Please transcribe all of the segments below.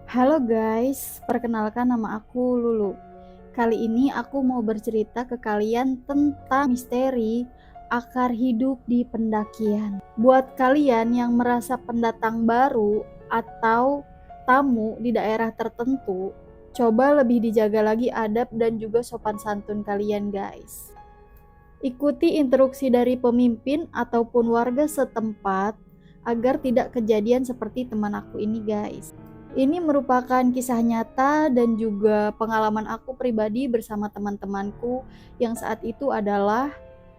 Halo guys, perkenalkan nama aku Lulu. Kali ini aku mau bercerita ke kalian tentang misteri akar hidup di pendakian. Buat kalian yang merasa pendatang baru atau tamu di daerah tertentu, coba lebih dijaga lagi adab dan juga sopan santun kalian guys. Ikuti instruksi dari pemimpin ataupun warga setempat agar tidak kejadian seperti teman aku ini guys. Ini merupakan kisah nyata dan juga pengalaman aku pribadi bersama teman-temanku yang saat itu adalah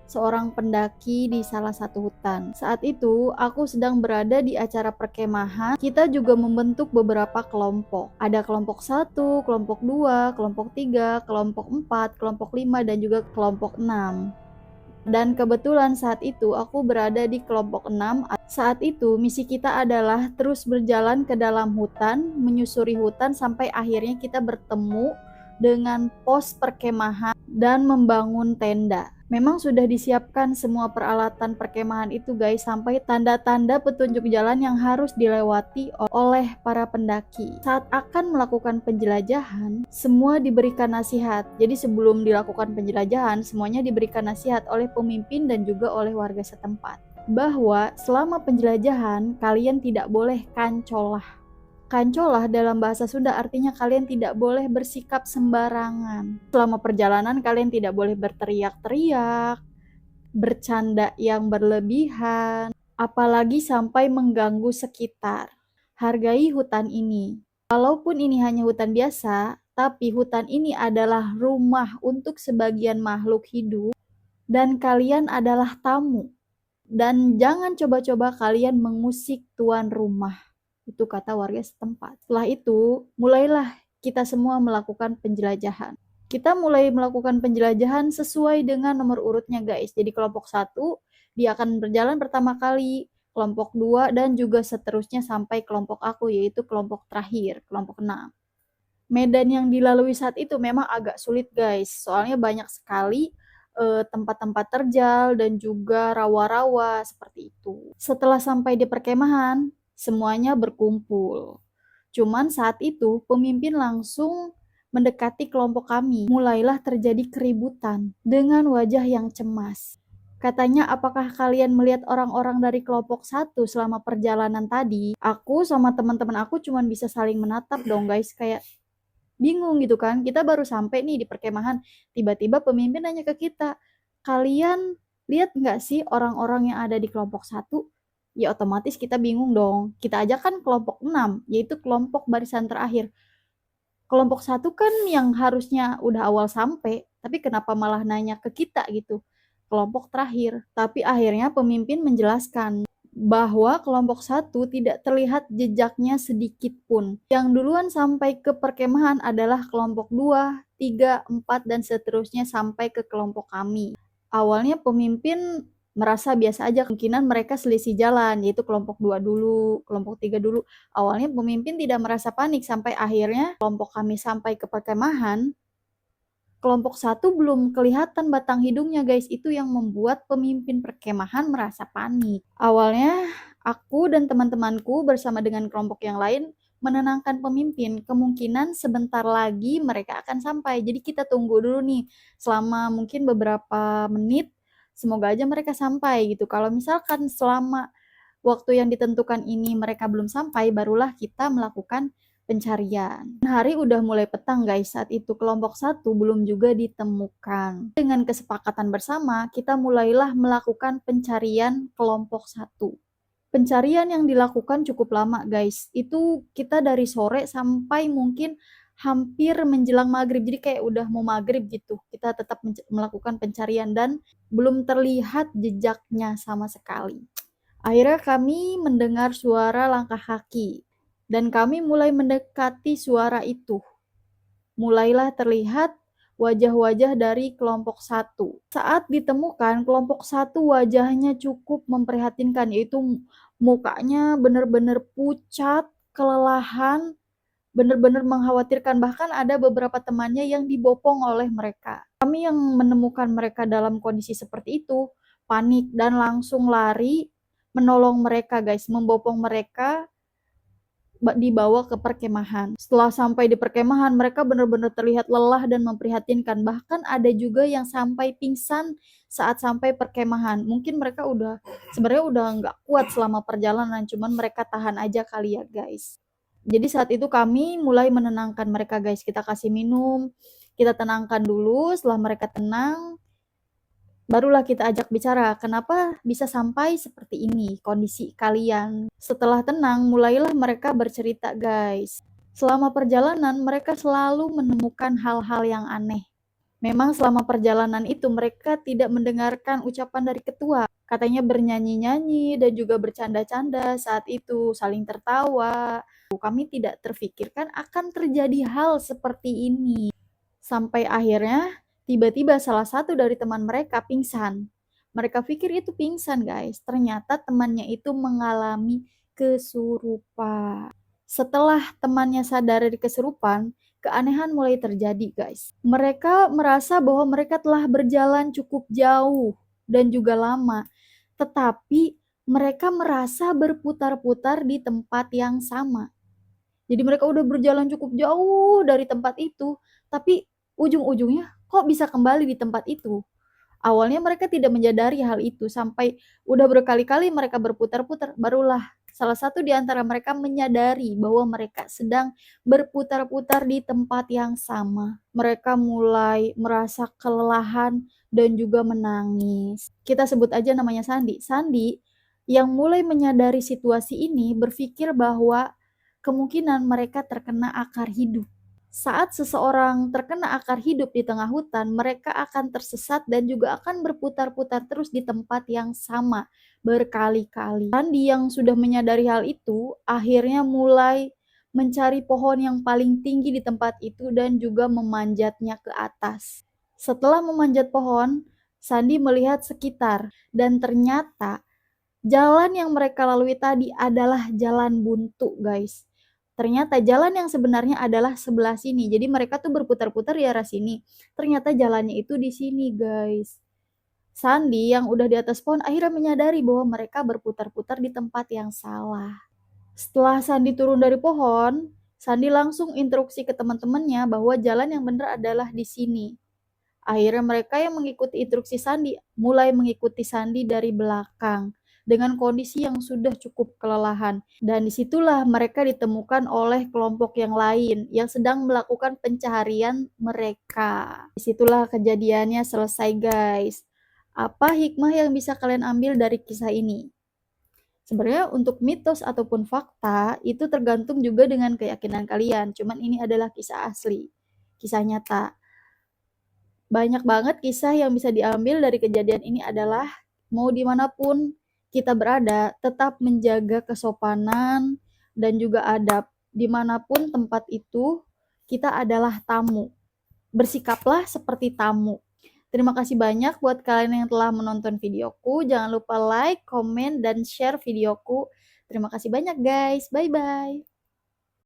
seorang pendaki di salah satu hutan. Saat itu aku sedang berada di acara perkemahan. Kita juga membentuk beberapa kelompok. Ada kelompok 1, kelompok 2, kelompok 3, kelompok 4, kelompok 5 dan juga kelompok 6. Dan kebetulan saat itu aku berada di kelompok 6. Saat itu misi kita adalah terus berjalan ke dalam hutan, menyusuri hutan sampai akhirnya kita bertemu dengan pos perkemahan dan membangun tenda. Memang sudah disiapkan semua peralatan perkemahan itu guys, sampai tanda-tanda petunjuk jalan yang harus dilewati oleh para pendaki. Saat akan melakukan penjelajahan, semua diberikan nasihat. Jadi sebelum dilakukan penjelajahan, semuanya diberikan nasihat oleh pemimpin dan juga oleh warga setempat. Bahwa selama penjelajahan, kalian tidak boleh kancolah. Kancolah dalam bahasa Sunda artinya kalian tidak boleh bersikap sembarangan. Selama perjalanan kalian tidak boleh berteriak-teriak, bercanda yang berlebihan, apalagi sampai mengganggu sekitar. Hargai hutan ini. Walaupun ini hanya hutan biasa, tapi hutan ini adalah rumah untuk sebagian makhluk hidup dan kalian adalah tamu. Dan jangan coba-coba kalian mengusik tuan rumah. Itu kata warga setempat. Setelah itu, mulailah kita semua melakukan penjelajahan. Kita mulai melakukan penjelajahan sesuai dengan nomor urutnya guys. Jadi kelompok 1 dia akan berjalan pertama kali, kelompok 2 dan juga seterusnya sampai kelompok aku yaitu kelompok terakhir, kelompok 6. Medan yang dilalui saat itu memang agak sulit guys, soalnya banyak sekali tempat-tempat terjal dan juga rawa-rawa seperti itu. Setelah sampai di perkemahan, semuanya berkumpul. Cuman saat itu pemimpin langsung mendekati kelompok kami. Mulailah terjadi keributan dengan wajah yang cemas. Katanya, apakah kalian melihat orang-orang dari kelompok 1 selama perjalanan tadi? Aku sama teman-teman aku cuman bisa saling menatap dong guys, kayak bingung gitu kan, kita baru sampai nih di perkemahan, tiba-tiba pemimpin nanya ke kita, kalian lihat nggak sih orang-orang yang ada di kelompok 1? Ya otomatis kita bingung dong, kita aja kan kelompok 6, yaitu kelompok barisan terakhir. Kelompok 1 kan yang harusnya udah awal sampai, tapi kenapa malah nanya ke kita gitu, kelompok terakhir. Tapi akhirnya pemimpin menjelaskan bahwa kelompok 1 tidak terlihat jejaknya sedikit pun. Yang duluan sampai ke perkemahan adalah kelompok 2, 3, 4, dan seterusnya sampai ke kelompok kami. Awalnya pemimpin merasa biasa aja, kemungkinan mereka selisih jalan, yaitu kelompok 2 dulu, kelompok 3 dulu. Awalnya pemimpin tidak merasa panik sampai akhirnya kelompok kami sampai ke perkemahan. Kelompok 1 belum kelihatan batang hidungnya guys, itu yang membuat pemimpin perkemahan merasa panik. Awalnya aku dan teman-temanku bersama dengan kelompok yang lain menenangkan pemimpin, kemungkinan sebentar lagi mereka akan sampai. Jadi kita tunggu dulu nih selama mungkin beberapa menit, semoga aja mereka sampai gitu. Kalau misalkan selama waktu yang ditentukan ini mereka belum sampai, barulah kita melakukan pencarian. Hari udah mulai petang guys, saat itu kelompok 1 belum juga ditemukan. Dengan kesepakatan bersama, kita mulailah melakukan pencarian kelompok 1. Pencarian yang dilakukan cukup lama guys, itu kita dari sore sampai mungkin hampir menjelang maghrib, jadi kayak udah mau maghrib gitu, kita tetap melakukan pencarian dan belum terlihat jejaknya sama sekali. Akhirnya kami mendengar suara langkah kaki, dan kami mulai mendekati suara itu. Mulailah terlihat wajah-wajah dari kelompok 1. Saat ditemukan, kelompok 1 wajahnya cukup memprihatinkan, yaitu mukanya benar-benar pucat, kelelahan, benar-benar mengkhawatirkan. Bahkan ada beberapa temannya yang dibopong oleh mereka. Kami yang menemukan mereka dalam kondisi seperti itu, panik dan langsung lari menolong mereka guys, membopong mereka dibawa ke perkemahan. Setelah sampai di perkemahan, mereka benar-benar terlihat lelah dan memprihatinkan. Bahkan ada juga yang sampai pingsan saat sampai perkemahan. Mungkin mereka sebenarnya udah nggak kuat selama perjalanan, cuman mereka tahan aja kali ya guys. Jadi saat itu kami mulai menenangkan mereka guys. Kita kasih minum, kita tenangkan dulu. Setelah mereka tenang, barulah kita ajak bicara, kenapa bisa sampai seperti ini kondisi kalian. Setelah tenang, mulailah mereka bercerita guys. Selama perjalanan, mereka selalu menemukan hal-hal yang aneh. Memang selama perjalanan itu mereka tidak mendengarkan ucapan dari ketua. Katanya bernyanyi-nyanyi dan juga bercanda-canda saat itu, saling tertawa. Kami tidak terfikirkan akan terjadi hal seperti ini. Sampai akhirnya tiba-tiba salah satu dari teman mereka pingsan. Mereka pikir itu pingsan guys, ternyata temannya itu mengalami kesurupan. Setelah temannya sadar dari kesurupan, keanehan mulai terjadi guys. Mereka merasa bahwa mereka telah berjalan cukup jauh dan juga lama, tetapi mereka merasa berputar-putar di tempat yang sama. Jadi mereka udah berjalan cukup jauh dari tempat itu, tapi ujung-ujungnya kok bisa kembali di tempat itu. Awalnya mereka tidak menyadari hal itu, sampai udah berkali-kali mereka berputar-putar, barulah salah satu di antara mereka menyadari bahwa mereka sedang berputar-putar di tempat yang sama. Mereka mulai merasa kelelahan dan juga menangis. Kita sebut aja namanya Sandi. Sandi yang mulai menyadari situasi ini berpikir bahwa kemungkinan mereka terkena akar hidup. Saat seseorang terkena akar hidup di tengah hutan, mereka akan tersesat dan juga akan berputar-putar terus di tempat yang sama berkali-kali. Sandi yang sudah menyadari hal itu, akhirnya mulai mencari pohon yang paling tinggi di tempat itu dan juga memanjatnya ke atas. Setelah memanjat pohon, Sandi melihat sekitar dan ternyata jalan yang mereka lalui tadi adalah jalan buntu, guys. Ternyata jalan yang sebenarnya adalah sebelah sini. Jadi mereka tuh berputar-putar di arah sini. Ternyata jalannya itu di sini, guys. Sandi yang udah di atas pohon akhirnya menyadari bahwa mereka berputar-putar di tempat yang salah. Setelah Sandi turun dari pohon, Sandi langsung instruksi ke teman-temannya bahwa jalan yang benar adalah di sini. Akhirnya mereka yang mengikuti instruksi Sandi mulai mengikuti Sandi dari belakang dengan kondisi yang sudah cukup kelelahan. Dan disitulah mereka ditemukan oleh kelompok yang lain yang sedang melakukan pencaharian mereka. Disitulah kejadiannya selesai guys. Apa hikmah yang bisa kalian ambil dari kisah ini? Sebenarnya untuk mitos ataupun fakta itu tergantung juga dengan keyakinan kalian. Cuman ini adalah kisah asli, kisah nyata. Banyak banget kisah yang bisa diambil dari kejadian ini adalah mau dimanapun kita berada, tetap menjaga kesopanan dan juga adab. Dimanapun tempat itu, kita adalah tamu. Bersikaplah seperti tamu. Terima kasih banyak buat kalian yang telah menonton videoku. Jangan lupa like, komen, dan share videoku. Terima kasih banyak guys. Bye-bye.